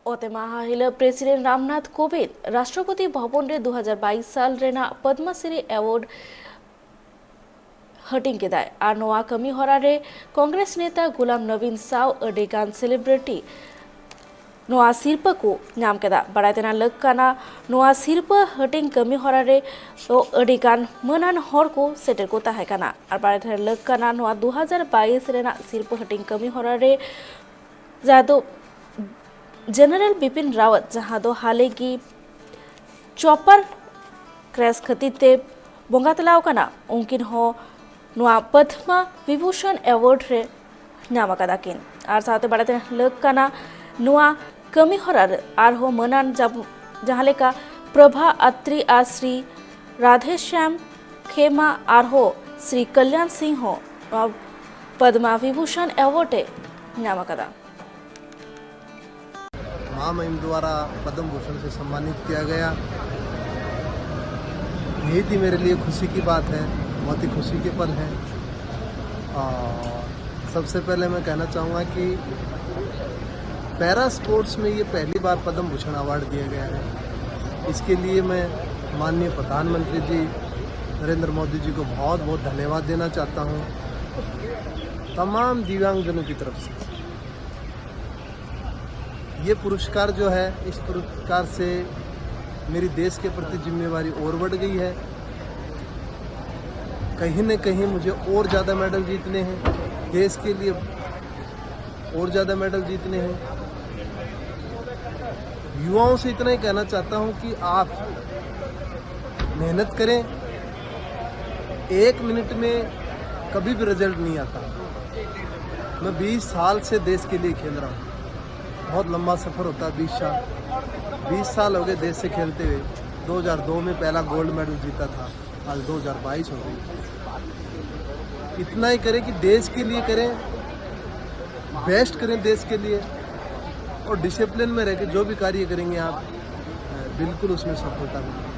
ओतेमाहा हिल president Ramnath Kovind Rashtrapati Bhavan रे 2022 साल Raina Padmashri award हटिंग केदाय और नोआ कमी हरा रे कांग्रेस नेता गुलाम नबी साव अडेगान सेलिब्रिटी नोआ सिरप को नाम केदा बड़ाइतेना लक्काना नोआ सिरप हटिंग कमी हरा रे तो अडेगान मनान हर को सेटर को ताहेकाना और बड़ाइतेना लक्काना नोआ 2022 रेना सिरप हटिंग कमी हरा रे जादो जनरल बिपिन रावत जहां दो हाले की चॉपर क्रैश खतीते बोंगा तलाव कना उनकिन हो नोआ पद्मा विभूषण अवार्ड रे नाम कदाकिन और साथे बड़ाते लग कना नोआ कमी हरार आर हो मनान जहां लेका प्रभा अत्री आ श्री राधेश्याम खेमा आर हो श्री कल्याण सिंह हो पद्मा विभूषण अवार्ड नाम कदा महामहिम द्वारा पद्म भूषण से सम्मानित किया गया। यही थी मेरे लिए खुशी की बात है, बहुत ही खुशी के पल हैं। सबसे पहले मैं कहना चाहूँगा कि पैरा स्पोर्ट्स में ये पहली बार पद्म भूषण अवार्ड दिया गया है। इसके लिए मैं माननीय प्रधानमंत्री जी नरेंद्र मोदी जी को बहुत बहुत धन्यवाद देना चाहता हूँ, तमाम दिव्यांगजनों की तरफ से। ये पुरस्कार जो है, इस पुरस्कार से मेरी देश के प्रति जिम्मेवारी और बढ़ गई है। कहीं न कहीं मुझे और ज़्यादा मेडल जीतने हैं, देश के लिए और ज़्यादा मेडल जीतने हैं। युवाओं से इतना ही कहना चाहता हूं कि आप मेहनत करें। 1 मिनट में कभी भी रिजल्ट नहीं आता। मैं 20 साल से देश के लिए खेल रहा हूँ। बहुत लंबा सफ़र होता है। 20 साल हो गए देश से खेलते हुए। 2002 में पहला गोल्ड मेडल जीता था, आज 2022 हो गई। इतना ही करें कि देश के लिए करें, बेस्ट करें देश के लिए, और डिसिप्लिन में रह के जो भी कार्य करेंगे आप बिल्कुल उसमें सफलता मिलेगी।